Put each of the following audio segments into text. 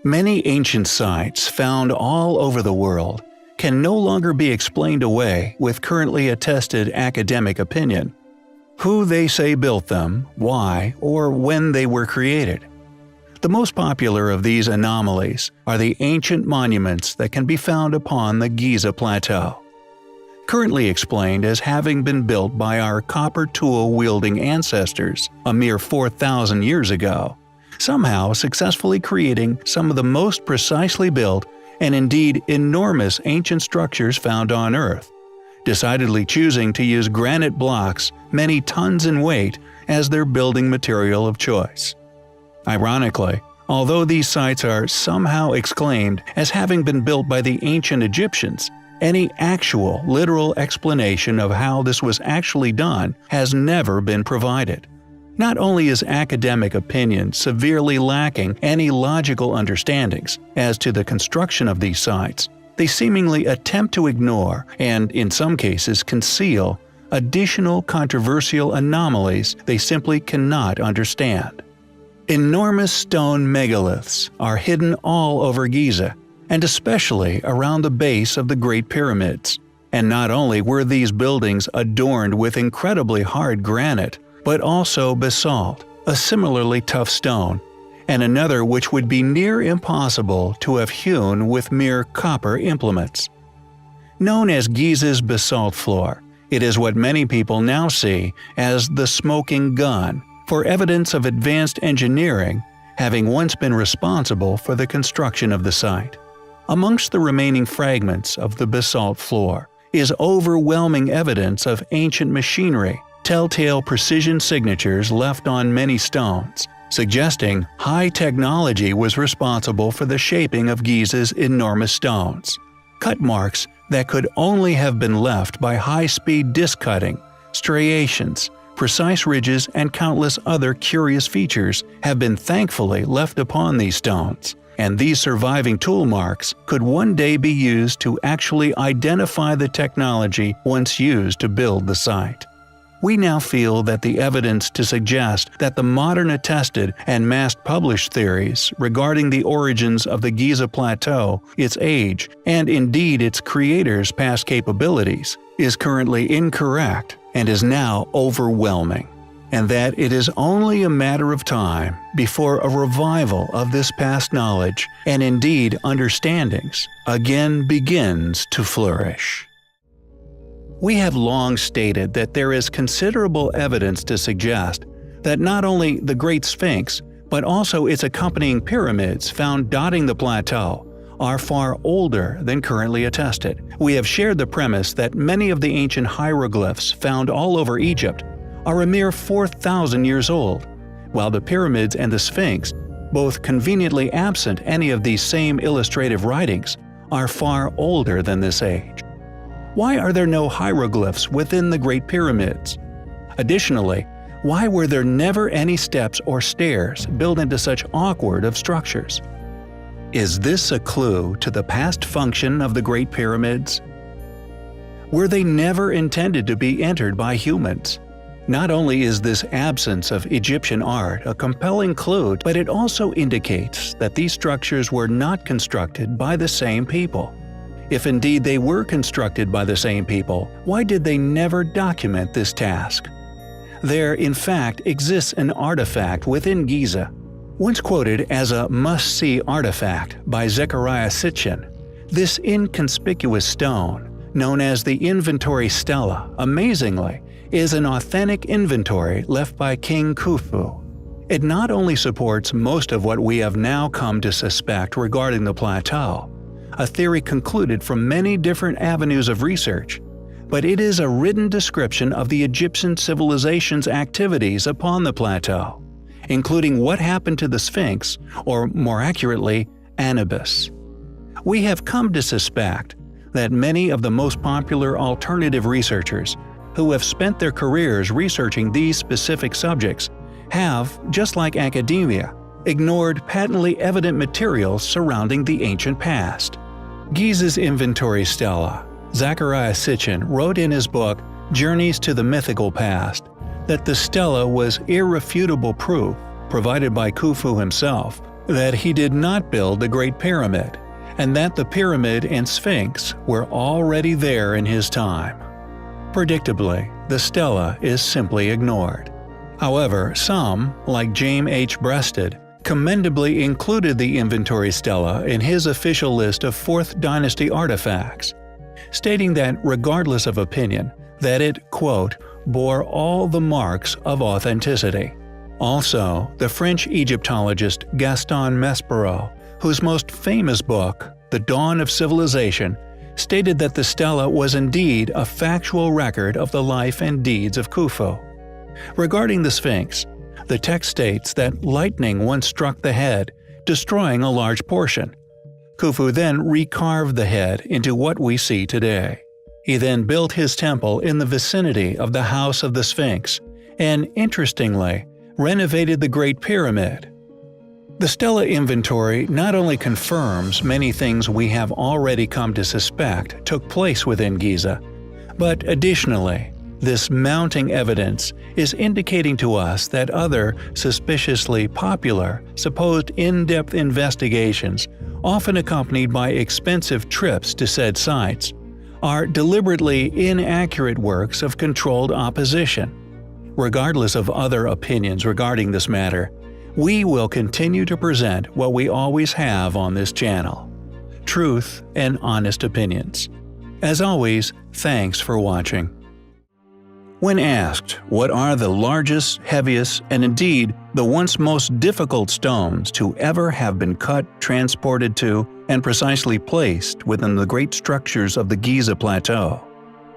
Many ancient sites found all over the world can no longer be explained away with currently attested academic opinion. Who they say built them, why, or when they were created. The most popular of these anomalies are the ancient monuments that can be found upon the Giza Plateau. Currently explained as having been built by our copper tool-wielding ancestors a mere 4,000 years ago, somehow successfully creating some of the most precisely built and indeed enormous ancient structures found on Earth, decidedly choosing to use granite blocks many tons in weight as their building material of choice. Ironically, although these sites are somehow exclaimed as having been built by the ancient Egyptians, any actual, literal explanation of how this was actually done has never been provided. Not only is academic opinion severely lacking any logical understandings as to the construction of these sites, they seemingly attempt to ignore, and in some cases conceal, additional controversial anomalies they simply cannot understand. Enormous stone megaliths are hidden all over Giza, and especially around the base of the Great Pyramids. And not only were these buildings adorned with incredibly hard granite, but also basalt, a similarly tough stone, and another which would be near impossible to have hewn with mere copper implements. Known as Giza's basalt floor, it is what many people now see as the smoking gun for evidence of advanced engineering having once been responsible for the construction of the site. Amongst the remaining fragments of the basalt floor is overwhelming evidence of ancient machinery, telltale precision signatures left on many stones, suggesting high technology was responsible for the shaping of Giza's enormous stones. Cut marks that could only have been left by high-speed disc cutting, striations, precise ridges, and countless other curious features have been thankfully left upon these stones, and these surviving tool marks could one day be used to actually identify the technology once used to build the site. We now feel that the evidence to suggest that the modern attested and mass-published theories regarding the origins of the Giza Plateau, its age, and indeed its creator's past capabilities, is currently incorrect and is now overwhelming, and that it is only a matter of time before a revival of this past knowledge and indeed understandings again begins to flourish. We have long stated that there is considerable evidence to suggest that not only the Great Sphinx, but also its accompanying pyramids found dotting the plateau, are far older than currently attested. We have shared the premise that many of the ancient hieroglyphs found all over Egypt are a mere 4,000 years old, while the pyramids and the Sphinx, both conveniently absent any of these same illustrative writings, are far older than this age. Why are there no hieroglyphs within the Great Pyramids? Additionally, why were there never any steps or stairs built into such awkward of structures? Is this a clue to the past function of the Great Pyramids? Were they never intended to be entered by humans? Not only is this absence of Egyptian art a compelling clue, but it also indicates that these structures were not constructed by the same people. If indeed they were constructed by the same people, why did they never document this task? There, in fact, exists an artifact within Giza, once quoted as a must-see artifact by Zecharia Sitchin. This inconspicuous stone, known as the inventory stela, amazingly, is an authentic inventory left by King Khufu. It not only supports most of what we have now come to suspect regarding the plateau, a theory concluded from many different avenues of research, but it is a written description of the Egyptian civilization's activities upon the plateau, including what happened to the Sphinx, or more accurately, Anubis. We have come to suspect that many of the most popular alternative researchers who have spent their careers researching these specific subjects have, just like academia, ignored patently evident materials surrounding the ancient past. Giza's inventory stela, Zecharia Sitchin wrote in his book Journeys to the Mythical Past that the stela was irrefutable proof, provided by Khufu himself, that he did not build the Great Pyramid, and that the pyramid and Sphinx were already there in his time. Predictably, the stela is simply ignored. However, some, like James H. Breasted, commendably included the inventory stela in his official list of Fourth Dynasty artifacts, stating that regardless of opinion, that it, quote, bore all the marks of authenticity. Also, the French Egyptologist Gaston Maspero, whose most famous book, The Dawn of Civilization, stated that the stela was indeed a factual record of the life and deeds of Khufu. Regarding the Sphinx, the text states that lightning once struck the head, destroying a large portion. Khufu then recarved the head into what we see today. He then built his temple in the vicinity of the House of the Sphinx, and interestingly, renovated the Great Pyramid. The stela inventory not only confirms many things we have already come to suspect took place within Giza, but additionally, this mounting evidence is indicating to us that other suspiciously popular, supposed in-depth investigations, often accompanied by expensive trips to said sites, are deliberately inaccurate works of controlled opposition. Regardless of other opinions regarding this matter, we will continue to present what we always have on this channel: truth and honest opinions. As always, thanks for watching. When asked what are the largest, heaviest, and indeed the once most difficult stones to ever have been cut, transported to, and precisely placed within the great structures of the Giza Plateau,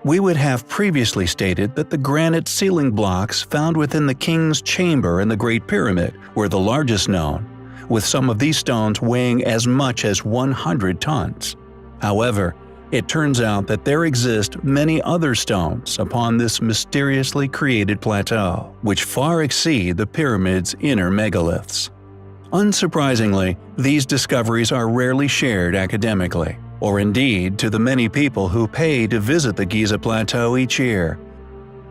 we would have previously stated that the granite ceiling blocks found within the King's Chamber in the Great Pyramid were the largest known, with some of these stones weighing as much as 100 tons. However, it turns out that there exist many other stones upon this mysteriously created plateau, which far exceed the pyramid's inner megaliths. Unsurprisingly, these discoveries are rarely shared academically, or indeed to the many people who pay to visit the Giza Plateau each year.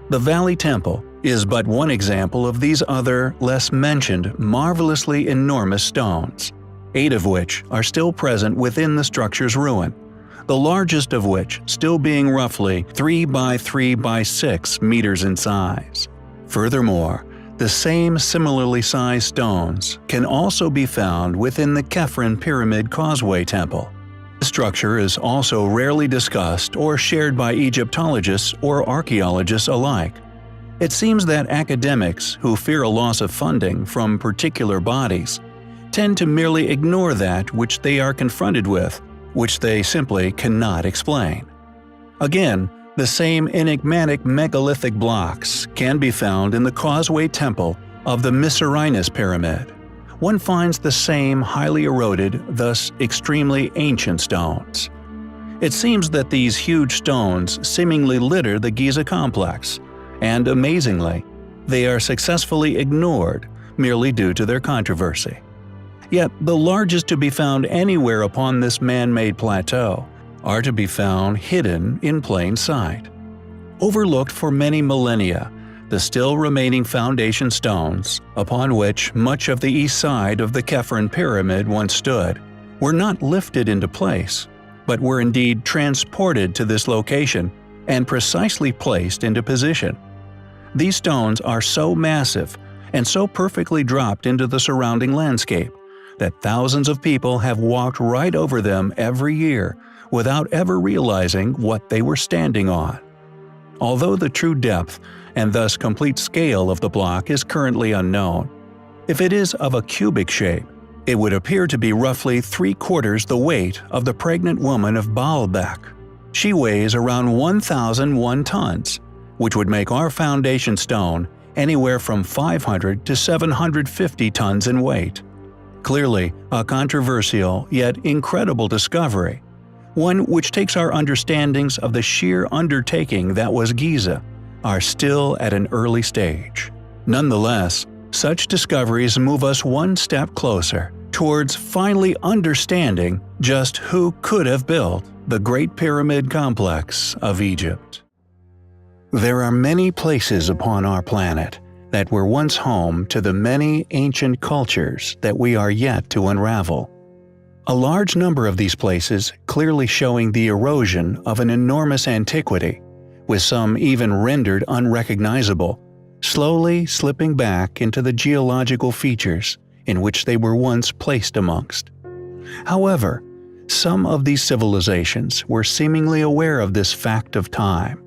The Valley Temple is but one example of these other, less mentioned, marvelously enormous stones, 8 of which are still present within the structure's ruin, the largest of which still being roughly 3 by 3 by 6 meters in size. Furthermore, the same similarly sized stones can also be found within the Khufu Pyramid Causeway Temple. The structure is also rarely discussed or shared by Egyptologists or archaeologists alike. It seems that academics who fear a loss of funding from particular bodies tend to merely ignore that which they are confronted with, which they simply cannot explain. Again, the same enigmatic megalithic blocks can be found in the Causeway Temple of the Mycerinus Pyramid. One finds the same highly eroded, thus extremely ancient stones. It seems that these huge stones seemingly litter the Giza complex, and amazingly, they are successfully ignored merely due to their controversy. Yet the largest to be found anywhere upon this man-made plateau are to be found hidden in plain sight. Overlooked for many millennia, the still remaining foundation stones, upon which much of the east side of the Khufu Pyramid once stood, were not lifted into place, but were indeed transported to this location and precisely placed into position. These stones are so massive and so perfectly dropped into the surrounding landscape that thousands of people have walked right over them every year without ever realizing what they were standing on. Although the true depth and thus complete scale of the block is currently unknown, if it is of a cubic shape, it would appear to be roughly 3/4 the weight of the pregnant woman of Baalbek. She weighs around 1,001 tons, which would make our foundation stone anywhere from 500 to 750 tons in weight. Clearly, a controversial yet incredible discovery, one which takes our understandings of the sheer undertaking that was Giza are still at an early stage. Nonetheless, such discoveries move us one step closer towards finally understanding just who could have built the Great Pyramid Complex of Egypt. There are many places upon our planet that were once home to the many ancient cultures that we are yet to unravel. A large number of these places clearly showing the erosion of an enormous antiquity, with some even rendered unrecognizable, slowly slipping back into the geological features in which they were once placed amongst. However, some of these civilizations were seemingly aware of this fact of time,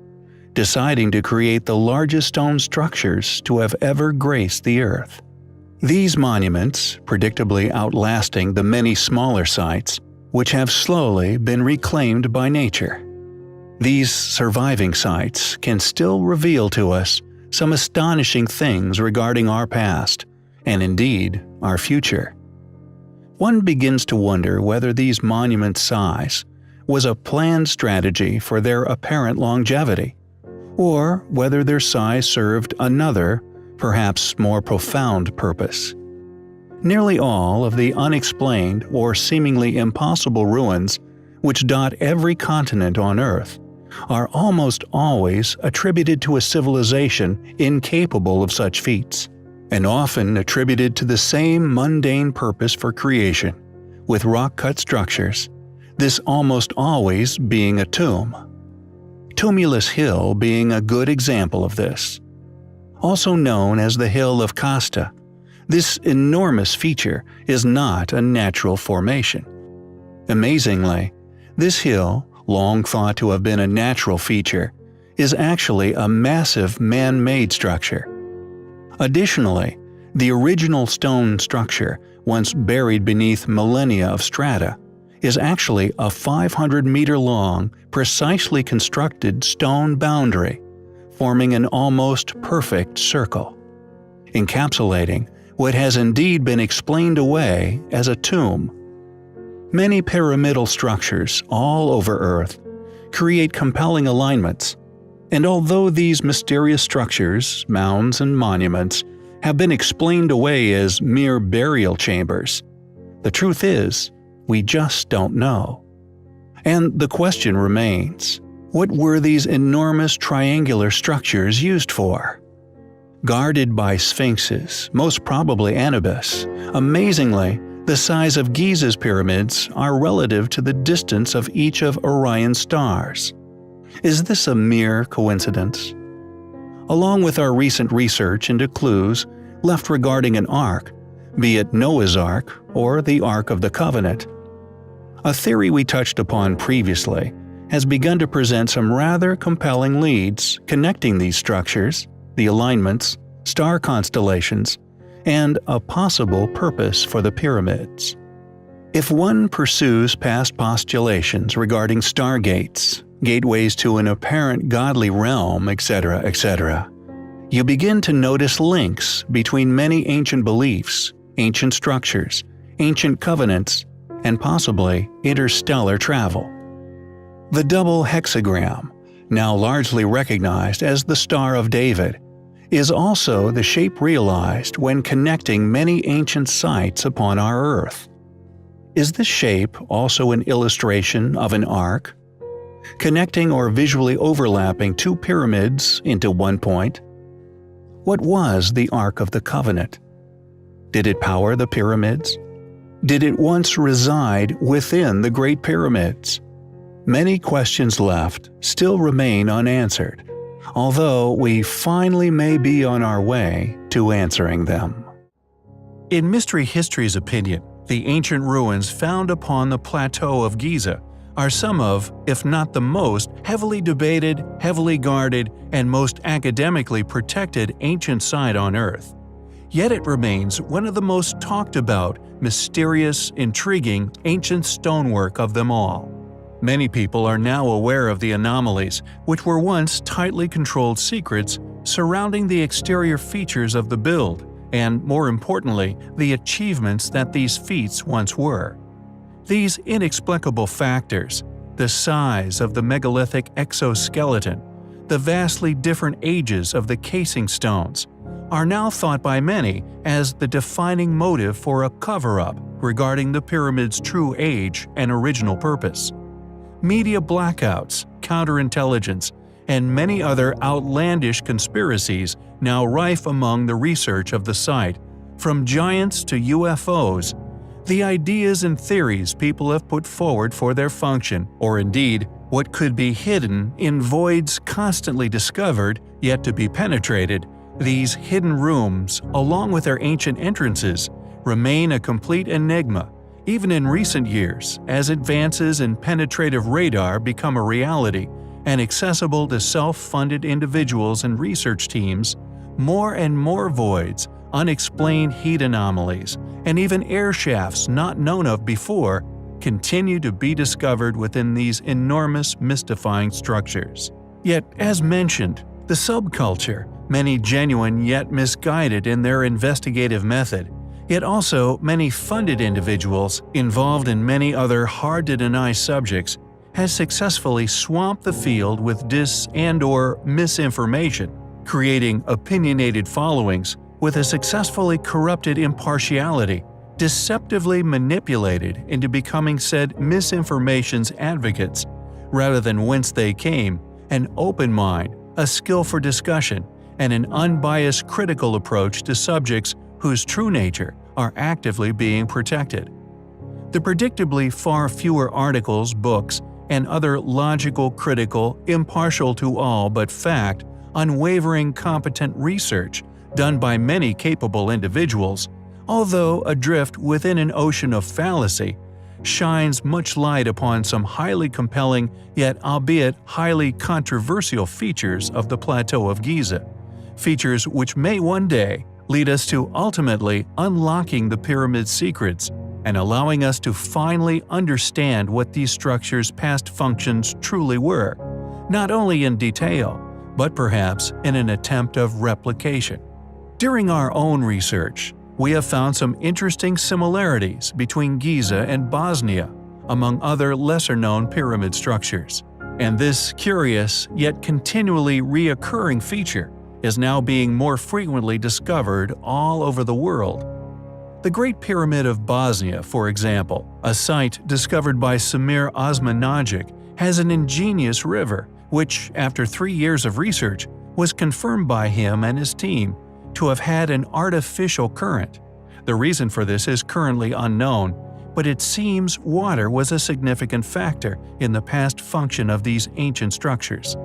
deciding to create the largest stone structures to have ever graced the earth. These monuments, predictably outlasting the many smaller sites, which have slowly been reclaimed by nature. These surviving sites can still reveal to us some astonishing things regarding our past, and indeed, our future. One begins to wonder whether these monuments' size was a planned strategy for their apparent longevity, or whether their size served another, perhaps more profound purpose. Nearly all of the unexplained or seemingly impossible ruins which dot every continent on Earth are almost always attributed to a civilization incapable of such feats, and often attributed to the same mundane purpose for creation, with rock-cut structures, this almost always being a tomb. Tumulus Hill being a good example of this. Also known as the Hill of Casta, this enormous feature is not a natural formation. Amazingly, this hill, long thought to have been a natural feature, is actually a massive man-made structure. Additionally, the original stone structure, once buried beneath millennia of strata, is actually a 500-meter-long, precisely constructed stone boundary, forming an almost perfect circle, encapsulating what has indeed been explained away as a tomb. Many pyramidal structures all over Earth create compelling alignments, and although these mysterious structures, mounds and monuments, have been explained away as mere burial chambers, the truth is, we just don't know. And the question remains, what were these enormous triangular structures used for? Guarded by sphinxes, most probably Anubis, amazingly, the size of Giza's pyramids are relative to the distance of each of Orion's stars. Is this a mere coincidence? Along with our recent research into clues left regarding an ark, be it Noah's Ark or the Ark of the Covenant, a theory we touched upon previously has begun to present some rather compelling leads connecting these structures, the alignments, star constellations, and a possible purpose for the pyramids. If one pursues past postulations regarding stargates, gateways to an apparent godly realm, etc., etc., you begin to notice links between many ancient beliefs, ancient structures, ancient covenants, and possibly interstellar travel. The double hexagram, now largely recognized as the Star of David, is also the shape realized when connecting many ancient sites upon our Earth. Is this shape also an illustration of an arc? Connecting or visually overlapping two pyramids into one point? What was the Ark of the Covenant? Did it power the pyramids? Did it once reside within the Great Pyramids? Many questions left still remain unanswered, although we finally may be on our way to answering them. In Mystery History's opinion, the ancient ruins found upon the plateau of Giza are some of, if not the most, heavily debated, heavily guarded, and most academically protected ancient site on Earth. Yet it remains one of the most talked about, mysterious, intriguing, ancient stonework of them all. Many people are now aware of the anomalies, which were once tightly controlled secrets surrounding the exterior features of the build, and more importantly, the achievements that these feats once were. These inexplicable factors, the size of the megalithic exoskeleton, the vastly different ages of the casing stones, are now thought by many as the defining motive for a cover-up regarding the pyramid's true age and original purpose. Media blackouts, counterintelligence, and many other outlandish conspiracies now rife among the research of the site, from giants to UFOs. The ideas and theories people have put forward for their function, or indeed, what could be hidden in voids constantly discovered yet to be penetrated, these hidden rooms, along with their ancient entrances, remain a complete enigma, even in recent years, as advances in penetrative radar become a reality and accessible to self-funded individuals and research teams. More and more voids, unexplained heat anomalies, and even air shafts not known of before continue to be discovered within these enormous mystifying structures. Yet, as mentioned, the subculture, many genuine yet misguided in their investigative method, yet also many funded individuals involved in many other hard-to-deny subjects, has successfully swamped the field with dis- and/or misinformation, creating opinionated followings with a successfully corrupted impartiality, deceptively manipulated into becoming said misinformation's advocates, rather than whence they came, an open mind, a skill for discussion, and an unbiased critical approach to subjects whose true nature are actively being protected. The predictably far fewer articles, books, and other logical, critical, impartial to all but fact, unwavering competent research done by many capable individuals, although adrift within an ocean of fallacy, shines much light upon some highly compelling yet albeit highly controversial features of the Plateau of Giza, features which may one day lead us to ultimately unlocking the pyramid's secrets and allowing us to finally understand what these structures' past functions truly were, not only in detail, but perhaps in an attempt of replication. During our own research, we have found some interesting similarities between Giza and Bosnia, among other lesser-known pyramid structures, and this curious yet continually reoccurring feature is now being more frequently discovered all over the world. The Great Pyramid of Bosnia, for example, a site discovered by Samir Osmanagic, has an ingenious river, which, after 3 years of research, was confirmed by him and his team to have had an artificial current. The reason for this is currently unknown, but it seems water was a significant factor in the past function of these ancient structures.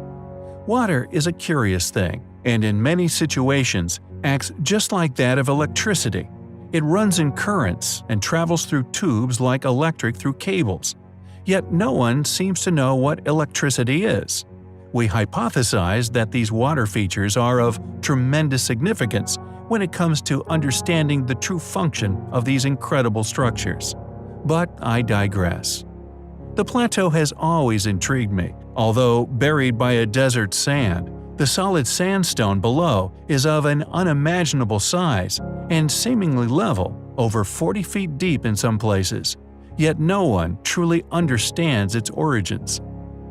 Water is a curious thing, and in many situations acts just like that of electricity. It runs in currents and travels through tubes like electric through cables. Yet no one seems to know what electricity is. We hypothesize that these water features are of tremendous significance when it comes to understanding the true function of these incredible structures. But I digress. The plateau has always intrigued me. Although buried by a desert sand, the solid sandstone below is of an unimaginable size and seemingly level, over 40 feet deep in some places, yet no one truly understands its origins.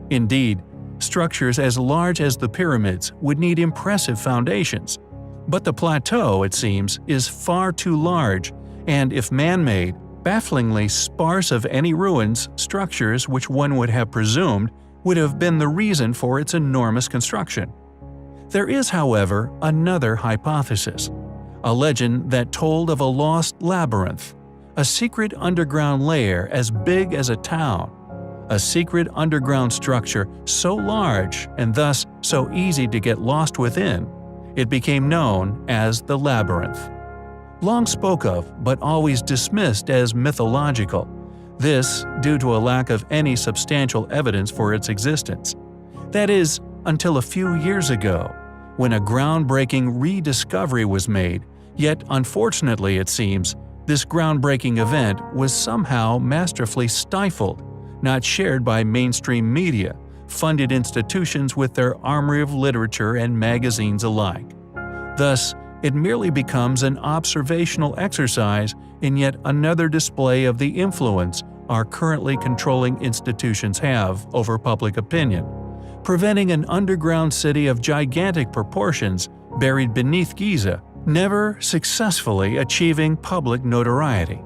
Indeed, structures as large as the pyramids would need impressive foundations, but the plateau, it seems, is far too large and, if man-made, bafflingly sparse of any ruins, structures which one would have presumed would have been the reason for its enormous construction. There is, however, another hypothesis, a legend that told of a lost labyrinth, a secret underground lair as big as a town, a secret underground structure so large and thus so easy to get lost within, it became known as the labyrinth. Long spoke of, but always dismissed as mythological, this due to a lack of any substantial evidence for its existence. That is, until a few years ago, when a groundbreaking rediscovery was made, yet unfortunately it seems, this groundbreaking event was somehow masterfully stifled, not shared by mainstream media, funded institutions with their armory of literature and magazines alike. Thus, it merely becomes an observational exercise in yet another display of the influence our currently controlling institutions have over public opinion, preventing an underground city of gigantic proportions buried beneath Giza never successfully achieving public notoriety.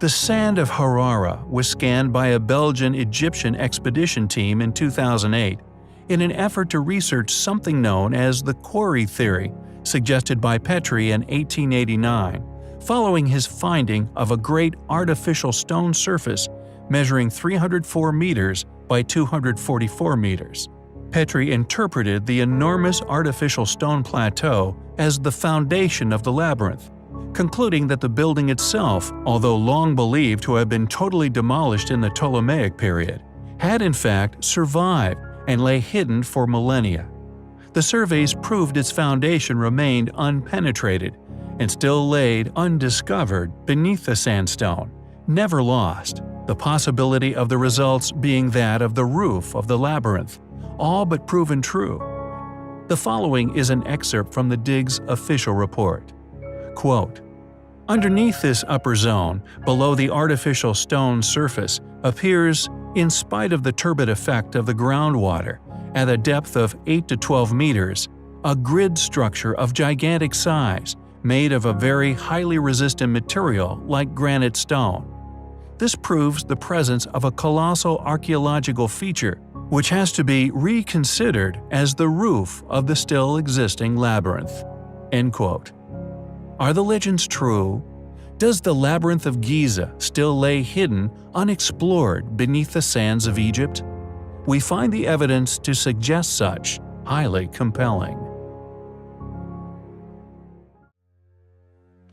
The sand of Harara was scanned by a Belgian-Egyptian expedition team in 2008, in an effort to research something known as the quarry theory, suggested by Petrie in 1889, following his finding of a great artificial stone surface measuring 304 meters by 244 meters. Petrie interpreted the enormous artificial stone plateau as the foundation of the labyrinth, concluding that the building itself, although long believed to have been totally demolished in the Ptolemaic period, had in fact survived and lay hidden for millennia. The surveys proved its foundation remained unpenetrated and still laid undiscovered beneath the sandstone, never lost, the possibility of the results being that of the roof of the labyrinth, all but proven true. The following is an excerpt from the dig's official report. Quote, "Underneath this upper zone, below the artificial stone surface, appears, in spite of the turbid effect of the groundwater, at a depth of 8 to 12 meters, a grid structure of gigantic size, made of a very highly resistant material like granite stone. This proves the presence of a colossal archaeological feature, which has to be reconsidered as the roof of the still existing labyrinth." End quote. Are the legends true? Does the Labyrinth of Giza still lay hidden, unexplored beneath the sands of Egypt? We find the evidence to suggest such highly compelling.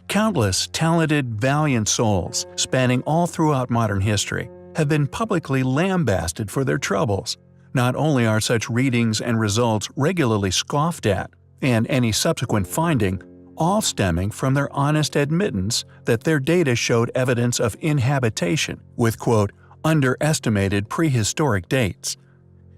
Countless talented, valiant souls, spanning all throughout modern history, have been publicly lambasted for their troubles. Not only are such readings and results regularly scoffed at, and any subsequent finding, all stemming from their honest admittance that their data showed evidence of inhabitation with, quote, underestimated prehistoric dates.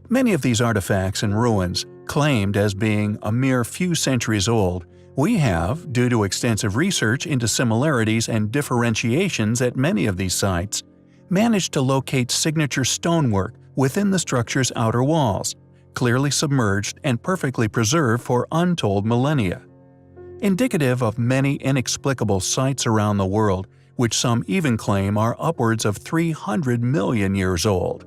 Many of these artifacts and ruins, claimed as being a mere few centuries old, we have, due to extensive research into similarities and differentiations at many of these sites, managed to locate signature stonework within the structure's outer walls, clearly submerged and perfectly preserved for untold millennia. Indicative of many inexplicable sites around the world, which some even claim are upwards of 300 million years old.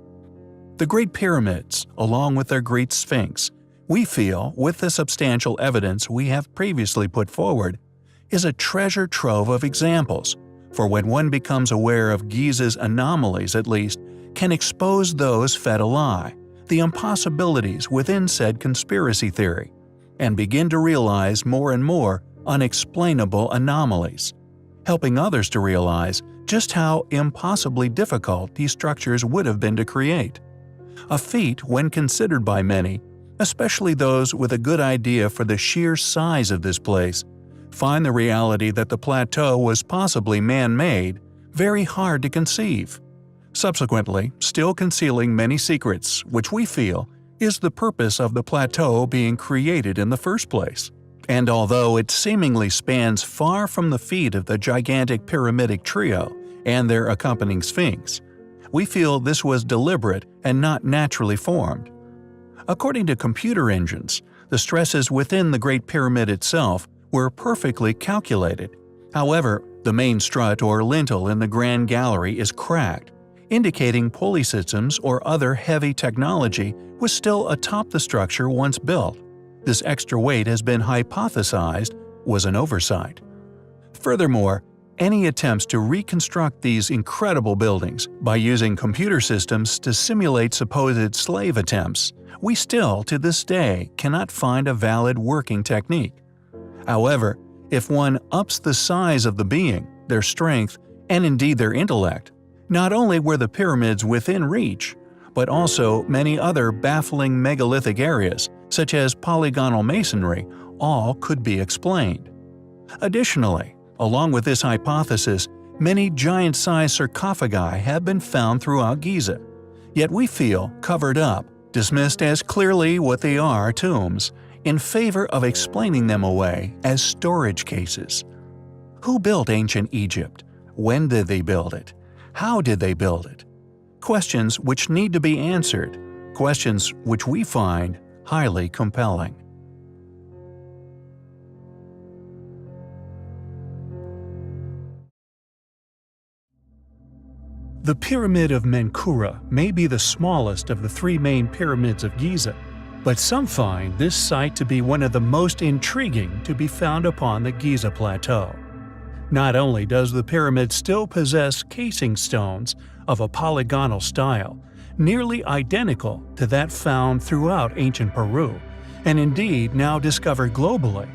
The Great Pyramids, along with their Great Sphinx, we feel, with the substantial evidence we have previously put forward, is a treasure trove of examples, for when one becomes aware of Giza's anomalies at least, can expose those fed a lie, the impossibilities within said conspiracy theory, and begin to realize more and more unexplainable anomalies, helping others to realize just how impossibly difficult these structures would have been to create. A feat when considered by many, especially those with a good idea for the sheer size of this place, find the reality that the plateau was possibly man-made very hard to conceive, subsequently still concealing many secrets which we feel is the purpose of the plateau being created in the first place. And although it seemingly spans far from the feet of the gigantic pyramidic trio and their accompanying sphinx, we feel this was deliberate and not naturally formed. According to computer engines, the stresses within the Great Pyramid itself were perfectly calculated. However, the main strut or lintel in the Grand Gallery is cracked, indicating pulley systems or other heavy technology was still atop the structure once built. This extra weight has been hypothesized was an oversight. Furthermore, any attempts to reconstruct these incredible buildings by using computer systems to simulate supposed slave attempts, we still, to this day, cannot find a valid working technique. However, if one ups the size of the being, their strength, and indeed their intellect, not only were the pyramids within reach, but also many other baffling megalithic areas, such as polygonal masonry, all could be explained. Additionally, along with this hypothesis, many giant-sized sarcophagi have been found throughout Giza, yet we feel covered up, dismissed as clearly what they are tombs, in favor of explaining them away as storage cases. Who built ancient Egypt? When did they build it? How did they build it? Questions which need to be answered, questions which we find highly compelling. The Pyramid of Menkaure may be the smallest of the three main pyramids of Giza, But some find this site to be one of the most intriguing to be found upon the Giza Plateau. Not only does the pyramid still possess casing stones of a polygonal style, nearly identical to that found throughout ancient Peru, and indeed now discovered globally,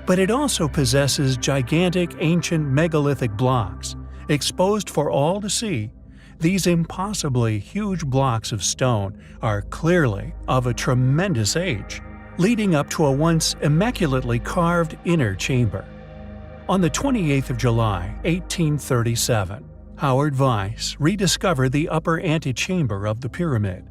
but it also possesses gigantic ancient megalithic blocks, exposed for all to see. These impossibly huge blocks of stone are clearly of a tremendous age, leading up to a once immaculately carved inner chamber. On the 28th of July, 1837, Howard Weiss rediscovered the upper antechamber of the pyramid.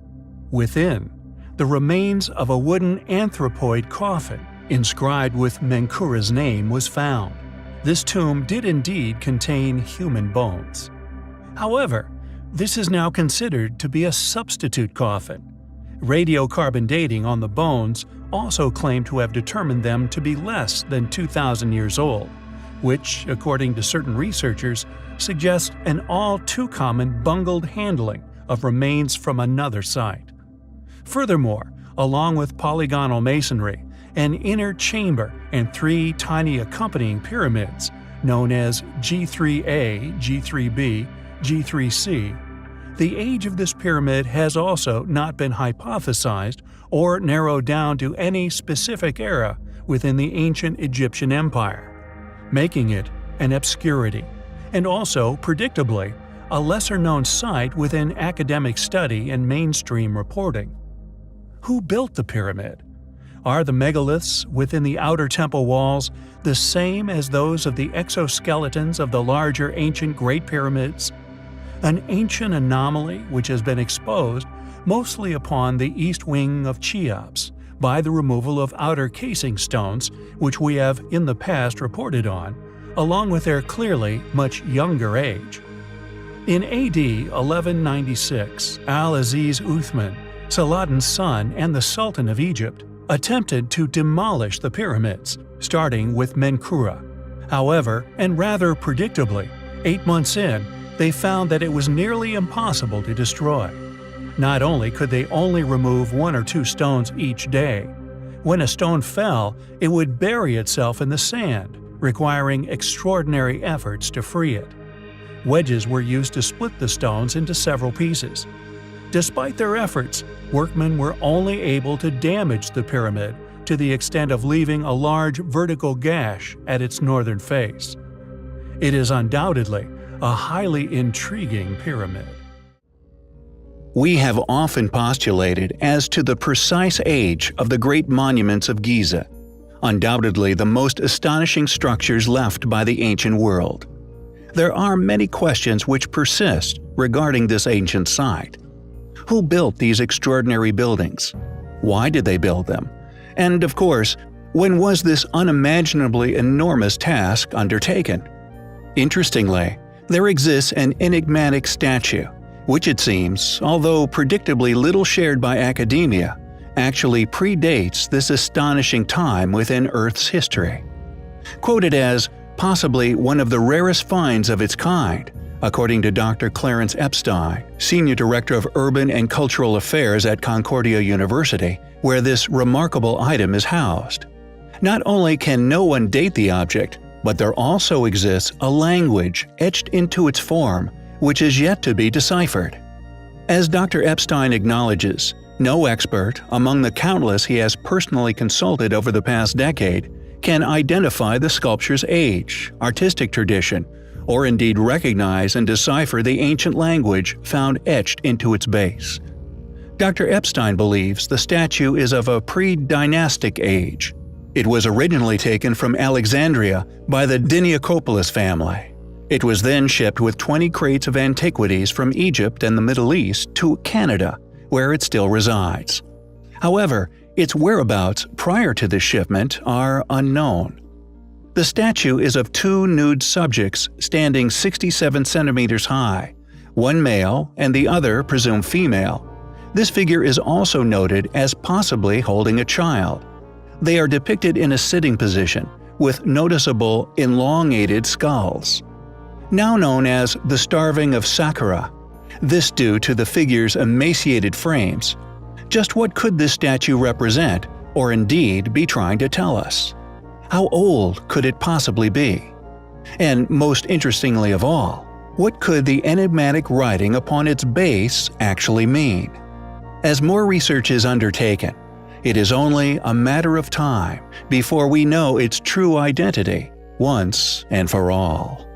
Within, the remains of a wooden anthropoid coffin inscribed with Menkaura's name was found. This tomb did indeed contain human bones. However, this is now considered to be a substitute coffin. Radiocarbon dating on the bones also claimed to have determined them to be less than 2,000 years old, which, according to certain researchers, suggests an all too common bungled handling of remains from another site. Furthermore, along with polygonal masonry, an inner chamber and 3 tiny accompanying pyramids, known as G3A, G3B, G3C, the age of this pyramid has also not been hypothesized or narrowed down to any specific era within the ancient Egyptian Empire, making it an obscurity, and also, predictably, a lesser-known site within academic study and mainstream reporting. Who built the pyramid? Are the megaliths within the outer temple walls the same as those of the exoskeletons of the larger ancient Great Pyramids? An ancient anomaly which has been exposed mostly upon the east wing of Cheops by the removal of outer casing stones which we have in the past reported on, along with their clearly much younger age. In AD 1196, Al-Aziz Uthman, Saladin's son and the Sultan of Egypt, attempted to demolish the pyramids, starting with Menkaura. However, and rather predictably, 8 months in, they found that it was nearly impossible to destroy. Not only could they only remove 1 or 2 stones each day, when a stone fell, it would bury itself in the sand, requiring extraordinary efforts to free it. Wedges were used to split the stones into several pieces. Despite their efforts, workmen were only able to damage the pyramid to the extent of leaving a large vertical gash at its northern face. It is undoubtedly a highly intriguing pyramid. We have often postulated as to the precise age of the great monuments of Giza, undoubtedly the most astonishing structures left by the ancient world. There are many questions which persist regarding this ancient site. Who built these extraordinary buildings? Why did they build them? And of course, when was this unimaginably enormous task undertaken? Interestingly, there exists an enigmatic statue, which it seems, although predictably little shared by academia, actually predates this astonishing time within Earth's history. Quoted as possibly one of the rarest finds of its kind, according to Dr. Clarence Epstein, Senior Director of Urban and Cultural Affairs at Concordia University, where this remarkable item is housed. Not only can no one date the object, but there also exists a language etched into its form which is yet to be deciphered. As Dr. Epstein acknowledges, no expert, among the countless he has personally consulted over the past decade, can identify the sculpture's age, artistic tradition, or indeed recognize and decipher the ancient language found etched into its base. Dr. Epstein believes the statue is of a pre-dynastic age. It was originally taken from Alexandria by the Necropolis family. It was then shipped with 20 crates of antiquities from Egypt and the Middle East to Canada, where it still resides. However, its whereabouts prior to this shipment are unknown. The statue is of 2 nude subjects standing 67 centimeters high, one male and the other presumed female. This figure is also noted as possibly holding a child. They are depicted in a sitting position, with noticeable elongated skulls. Now known as the Starving of Saqqara, this due to the figure's emaciated frames. Just what could this statue represent, or indeed be trying to tell us? How old could it possibly be? And most interestingly of all, what could the enigmatic writing upon its base actually mean? As more research is undertaken, it is only a matter of time before we know its true identity once and for all.